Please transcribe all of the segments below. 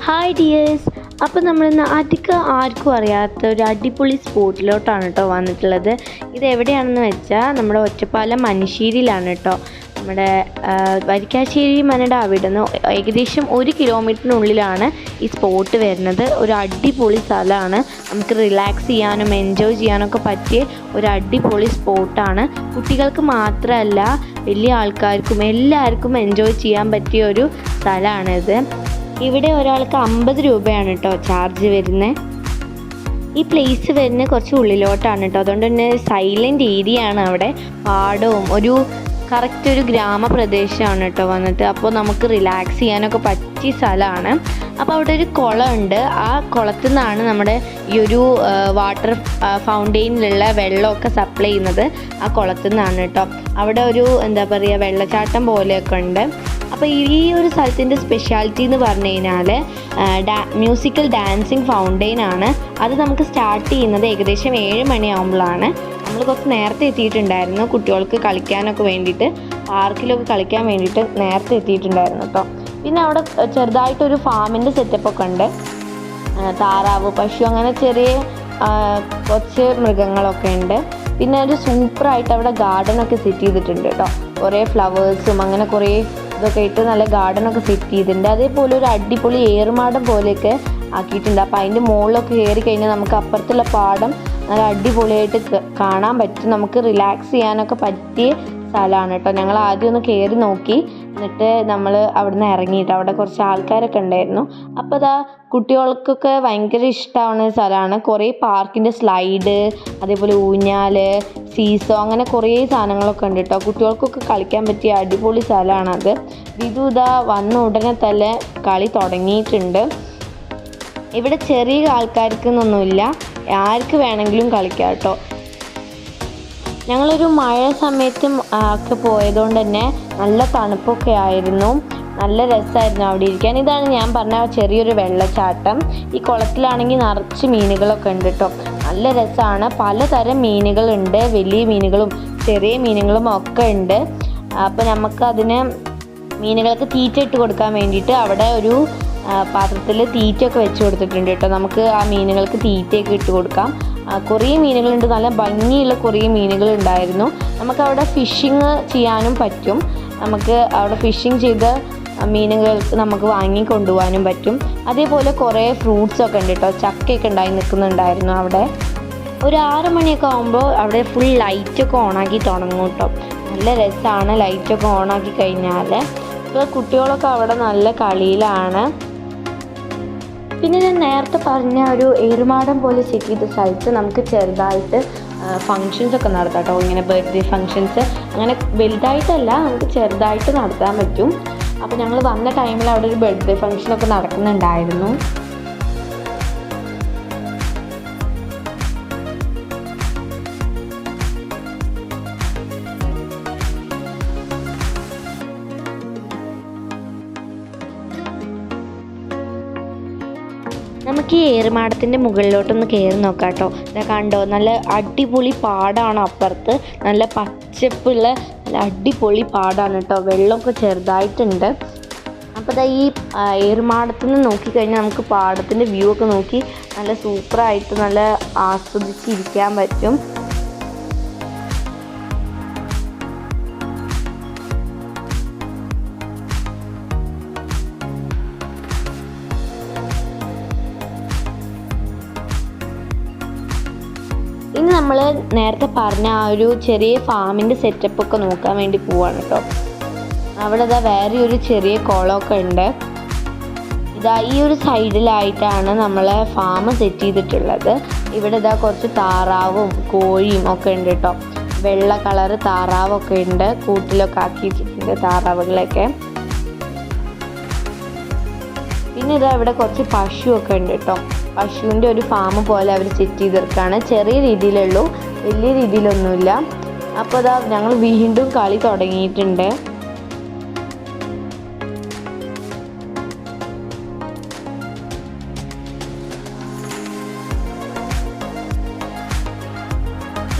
Hi dears. അപ്പോൾ നമ്മൾ അധികം ആർക്കും അറിയാത്ത ഒരു അടിപൊളി സ്പോട്ടിലോട്ടാണ് കേട്ടോ വന്നിട്ടുള്ളത്. ഇത് എവിടെയാണെന്ന് വെച്ചാൽ നമ്മുടെ ഒറ്റപ്പാലം മനുശ്ശേരിയിലാണ് കേട്ടോ. നമ്മുടെ വരിക്കാശ്ശേരി മനയുടെ അവിടെ നിന്ന് ഏകദേശം 1 കിലോമീറ്ററിനുള്ളിലാണ് ഈ സ്പോട്ട് വരുന്നത്. ഒരു അടിപൊളി സ്ഥലമാണ്. നമുക്ക് റിലാക്സ് ചെയ്യാനും എൻജോയ് ചെയ്യാനൊക്കെ പറ്റിയ ഒരു അടിപൊളി സ്പോട്ടാണ്. കുട്ടികൾക്ക് മാത്രമല്ല വലിയ ആൾക്കാർക്കും എല്ലാവർക്കും എൻജോയ് ചെയ്യാൻ പറ്റിയ ഒരു സ്ഥലമാണിത്. ഇവിടെ ഒരാൾക്ക് 50 രൂപയാണ് കേട്ടോ ചാർജ് വരുന്നത്. ഈ പ്ലേസ് വരുന്നത് കുറച്ച് ഉള്ളിലോട്ടാണ് കേട്ടോ. അതുകൊണ്ട് തന്നെ സൈലൻറ്റ് ഏരിയ ആണ്. അവിടെ പാടവും കറക്റ്റ് ഒരു ഗ്രാമപ്രദേശമാണ് കേട്ടോ വന്നിട്ട്. അപ്പോൾ നമുക്ക് റിലാക്സ് ചെയ്യാനൊക്കെ പറ്റിയ സ്ഥലമാണ്. അപ്പോൾ അവിടെ ഒരു കുളമുണ്ട്. ആ കുളത്തിൽ നിന്നാണ് നമ്മുടെ ഈ ഒരു വാട്ടർ ഫൗണ്ടെയിനിലുള്ള വെള്ളമൊക്കെ സപ്ലൈ ചെയ്യുന്നത്. ആ കുളത്തിൽ നിന്നാണ് കേട്ടോ. അവിടെ ഒരു വെള്ളച്ചാട്ടം പോലെയൊക്കെ ഉണ്ട്. അപ്പോൾ ഈ ഒരു സ്ഥലത്തിൻ്റെ സ്പെഷ്യാലിറ്റി എന്ന് പറഞ്ഞു കഴിഞ്ഞാൽ മ്യൂസിക്കൽ ഡാൻസിങ് ഫൗണ്ടെയിൻ ആണ്. അത് നമുക്ക് സ്റ്റാർട്ട് ചെയ്യുന്നത് ഏകദേശം 7 മണിയാകുമ്പോഴാണ്. നമ്മൾ കുറച്ച് നേരത്തെ എത്തിയിട്ടുണ്ടായിരുന്നു. കുട്ടികൾക്ക് കളിക്കാനൊക്കെ വേണ്ടിയിട്ട്, പാർക്കിലൊക്കെ കളിക്കാൻ വേണ്ടിയിട്ട് നേരത്തെ എത്തിയിട്ടുണ്ടായിരുന്നു കേട്ടോ. പിന്നെ അവിടെ ചെറുതായിട്ടൊരു ഫാമിൻ്റെ സെറ്റപ്പൊക്കെ ഉണ്ട്. താറാവ്, പശു, അങ്ങനെ ചെറിയ കുറച്ച് മൃഗങ്ങളൊക്കെ ഉണ്ട്. പിന്നെ ഒരു സൂപ്പറായിട്ട് അവിടെ ഗാർഡനൊക്കെ സെറ്റ് ചെയ്തിട്ടുണ്ട് കേട്ടോ. കുറേ ഫ്ലവേഴ്സും അങ്ങനെ കുറേ ഇതൊക്കെ ഇട്ട് നല്ല ഗാർഡനൊക്കെ സെറ്റ് ചെയ്തിട്ടുണ്ട്. അതേപോലെ ഒരു അടിപൊളി ഏറുമാടം പോലെയൊക്കെ ആക്കിയിട്ടുണ്ട്. അപ്പോൾ അതിൻ്റെ മുകളിലൊക്കെ കയറി കഴിഞ്ഞാൽ നമുക്ക് അപ്പുറത്തുള്ള പാടം നല്ല അടിപൊളിയായിട്ട് കാണാൻ പറ്റും. നമുക്ക് റിലാക്സ് ചെയ്യാനൊക്കെ പറ്റിയ സ്ഥലമാണ് കേട്ടോ. ഞങ്ങൾ ആദ്യം ഒന്ന് കയറി നോക്കി, എന്നിട്ട് നമ്മൾ അവിടെ നിന്ന് ഇറങ്ങിയിട്ട് അവിടെ കുറച്ച് ആൾക്കാരൊക്കെ ഉണ്ടായിരുന്നു. അപ്പോൾ കുട്ടികൾക്കൊക്കെ ഭയങ്കര ഇഷ്ടമാവുന്ന സ്ഥലമാണ്. കുറേ പാർക്കിൻ്റെ സ്ലൈഡ്, അതേപോലെ ഊഞ്ഞാൽ, സീസോ, അങ്ങനെ കുറേ സാധനങ്ങളൊക്കെ ഉണ്ട് കേട്ടോ. കുട്ടികൾക്കൊക്കെ കളിക്കാൻ പറ്റിയ അടിപൊളി സ്ഥലമാണത്. വിധു വന്ന ഉടനെ തന്നെ കളി തുടങ്ങിയിട്ടുണ്ട്. ഇവിടെ ചെറിയ ആൾക്കാർക്കെന്നൊന്നുമില്ല, ആർക്ക് വേണമെങ്കിലും കളിക്കാം കേട്ടോ. ഞങ്ങളൊരു മഴ സമയത്തും ഒക്കെ പോയതുകൊണ്ട് തന്നെ നല്ല തണുപ്പൊക്കെ ആയിരുന്നു. നല്ല രസമായിരുന്നു അവിടെ ഇരിക്കാൻ. ഇതാണ് ഞാൻ പറഞ്ഞ ചെറിയൊരു വെള്ളച്ചാട്ടം. ഈ കുളത്തിലാണെങ്കിൽ നിറച്ച് മീനുകളൊക്കെ ഉണ്ട് കേട്ടോ. നല്ല രസമാണ്. പലതരം മീനുകളുണ്ട്. വലിയ മീനുകളും ചെറിയ മീനുകളും ഒക്കെ ഉണ്ട്. അപ്പോൾ നമുക്ക് മീനുകൾക്ക് തീറ്റ ഇട്ട് കൊടുക്കാൻ വേണ്ടിയിട്ട് അവിടെ ഒരു പാത്രത്തിൽ തീറ്റയൊക്കെ വെച്ച് കൊടുത്തിട്ടുണ്ട് കേട്ടോ. നമുക്ക് ആ മീനുകൾക്ക് തീറ്റയൊക്കെ ഇട്ട് കൊടുക്കാം. കുറേ മീനുകളുണ്ട്. നല്ല ഭംഗിയുള്ള കുറേ മീനുകളുണ്ടായിരുന്നു. നമുക്കവിടെ ഫിഷിങ് ചെയ്യാനും പറ്റും. നമുക്ക് അവിടെ ഫിഷിങ് ചെയ്ത മീനുകൾക്ക് നമുക്ക് വാങ്ങി കൊണ്ടുപോകാനും പറ്റും. അതേപോലെ കുറേ ഫ്രൂട്ട്സൊക്കെ ഉണ്ട് കേട്ടോ. ചക്കയൊക്കെ നിൽക്കുന്നുണ്ടായിരുന്നു അവിടെ. ഒരു 6 മണിയൊക്കെ ആകുമ്പോൾ അവിടെ ഫുൾ ലൈറ്റൊക്കെ ഓണാക്കി തുടങ്ങും കേട്ടോ. നല്ല രസമാണ് ലൈറ്റൊക്കെ ഓണാക്കി കഴിഞ്ഞാൽ. ഇപ്പോൾ കുട്ടികളൊക്കെ അവിടെ നല്ല കളിയിലാണ്. പിന്നെ ഞാൻ നേരത്തെ പറഞ്ഞ ഒരു ഏറുമാടം പോലെ സെറ്റ് ചെയ്ത സ്ഥലത്ത് നമുക്ക് ചെറുതായിട്ട് ഫങ്ഷൻസൊക്കെ നടത്താം കേട്ടോ. ഇങ്ങനെ ബർത്ത്ഡേ ഫങ്ഷൻസ് അങ്ങനെ വലുതായിട്ടല്ല, നമുക്ക് ചെറുതായിട്ട് നടത്താൻ പറ്റും. അപ്പോൾ ഞങ്ങൾ വന്ന ടൈമിൽ അവിടെ ഒരു ബർത്ത്ഡേ ഫങ്ഷനൊക്കെ നടക്കുന്നുണ്ടായിരുന്നു. നമുക്ക് ഈ ഏറുമാടത്തിൻ്റെ മുകളിലോട്ടൊന്ന് കയറി നോക്കാം കേട്ടോ. കണ്ടോ, നല്ല അടിപൊളി പാടമാണ് അപ്പുറത്ത്. നല്ല പച്ചപ്പുള്ള നല്ല അടിപൊളി പാടമാണ് കേട്ടോ. വെള്ളമൊക്കെ ചെറുതായിട്ടുണ്ട്. അപ്പോൾ ഈ ഏറുമാടത്തു നിന്ന് നോക്കിക്കഴിഞ്ഞാൽ നമുക്ക് പാടത്തിൻ്റെ വ്യൂ ഒക്കെ നോക്കി നല്ല സൂപ്പറായിട്ട് നല്ല ആസ്വദിച്ചിരിക്കാൻ പറ്റും. ഇനി നമ്മൾ നേരത്തെ പറഞ്ഞ ആ ഒരു ചെറിയ ഫാമിൻ്റെ സെറ്റപ്പൊക്കെ നോക്കാൻ വേണ്ടി പോവാണ് കേട്ടോ. അവിടെ വേറെ ഒരു ചെറിയ കുളമൊക്കെ ഉണ്ട്. ഈ ഒരു സൈഡിലായിട്ടാണ് നമ്മളെ ഫാം സെറ്റ് ചെയ്തിട്ടുള്ളത്. ഇവിടെ കുറച്ച് താറാവും കോഴിയും ഒക്കെ ഉണ്ട് കേട്ടോ. വെള്ള കളറ് താറാവൊക്കെ ഉണ്ട്. കൂട്ടിലൊക്കെ ആക്കിയിട്ടുണ്ട് താറാവുകളൊക്കെ. പിന്നെ ഇവിടെ കുറച്ച് പശുവൊക്കെ ഉണ്ട് കേട്ടോ. പശുവിൻ്റെ ഒരു ഫാം പോലെ അവർ സെറ്റ് ചെയ്തെടുക്കുകയാണ്. ചെറിയ രീതിയിലുള്ളൂ, വലിയ രീതിയിലൊന്നുമില്ല. അപ്പോൾ ഞങ്ങൾ വീണ്ടും കളി തുടങ്ങിയിട്ടുണ്ട്.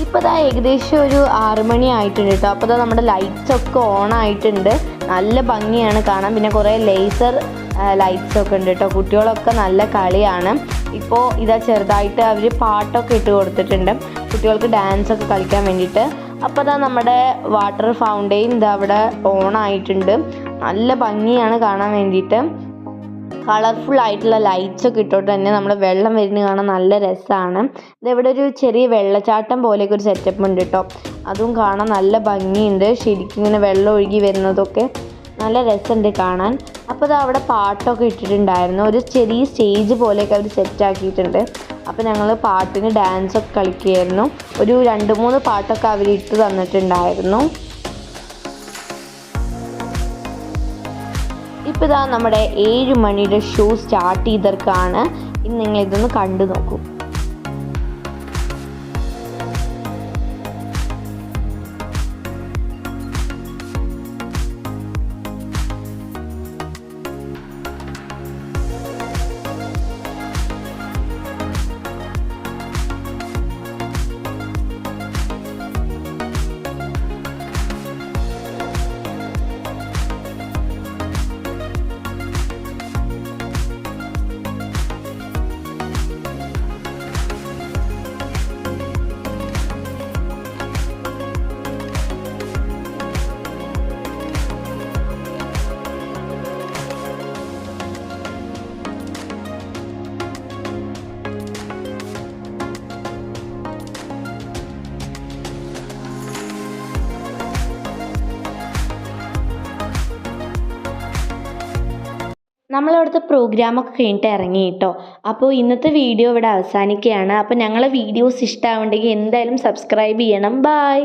ഇപ്പോൾ ഏകദേശം ഒരു 6 മണി ആയിട്ടുണ്ട് കേട്ടോ. അപ്പോൾ നമ്മുടെ ലൈറ്റ്സൊക്കെ ഓൺ ആയിട്ടുണ്ട്. നല്ല ഭംഗിയാണ് കാണാൻ. പിന്നെ കുറേ ലേസർ ലൈറ്റ്സ് ഒക്കെ ഉണ്ട് കേട്ടോ. കുട്ടികളൊക്കെ നല്ല കളിയാണ്. ഇപ്പോൾ ഇതാ ചെറുതായിട്ട് അവർ പാട്ടൊക്കെ ഇട്ട് കൊടുത്തിട്ടുണ്ട് കുട്ടികൾക്ക് ഡാൻസ് ഒക്കെ കളിക്കാൻ വേണ്ടിയിട്ട്. അപ്പോൾ ഇതാ നമ്മുടെ വാട്ടർ ഫൗണ്ടെയിൻ ഇതാ അവിടെ ഓൺ ആയിട്ടുണ്ട്. നല്ല ഭംഗിയാണ് കാണാൻ വേണ്ടിയിട്ട്. കളർഫുൾ ആയിട്ടുള്ള ലൈറ്റ്സ് ഒക്കെ ഇട്ടോട്ട് തന്നെ നമ്മുടെ വെള്ളം വരുന്നത് കാണാൻ നല്ല രസമാണ്. ഇതെവിടെ ഒരു ചെറിയ വെള്ളച്ചാട്ടം പോലെയൊക്കെ ഒരു സെറ്റപ്പ് ഉണ്ട് കേട്ടോ. അതും കാണാൻ നല്ല ഭംഗിയുണ്ട്. ശരിക്കും ഇങ്ങനെ വെള്ളം ഒഴുകി വരുന്നതൊക്കെ നല്ല രസമുണ്ട് കാണാൻ. അപ്പോൾ അത് അവിടെ പാട്ടൊക്കെ ഇട്ടിട്ടുണ്ടായിരുന്നു. ഒരു ചെറിയ സ്റ്റേജ് പോലെയൊക്കെ അവർ സെറ്റ് ആക്കിയിട്ടുണ്ട്. അപ്പോൾ ഞങ്ങൾ പാട്ടിന് ഡാൻസൊക്കെ കളിക്കുകയായിരുന്നു. ഒരു 2-3 പാട്ടൊക്കെ അവർ ഇട്ട് തന്നിട്ടുണ്ടായിരുന്നു. ഇപ്പോൾ ഇതാ നമ്മുടെ 7 മണിയുടെ ഷോ സ്റ്റാർട്ട് ചെയ്തിരിക്കുകയാണ്. ഇനി നിങ്ങളിതൊന്ന് കണ്ടു നോക്കൂ. നമ്മളവിടുത്തെ പ്രോഗ്രാമൊക്കെ കഴിഞ്ഞിട്ട് ഇറങ്ങി കേട്ടോ. അപ്പോൾ ഇന്നത്തെ വീഡിയോ ഇവിടെ അവസാനിക്കുകയാണ്. അപ്പോൾ ഞങ്ങളെ വീഡിയോസ് ഇഷ്ടമാവുണ്ടെങ്കിൽ എന്തായാലും സബ്സ്ക്രൈബ് ചെയ്യണം. ബൈ.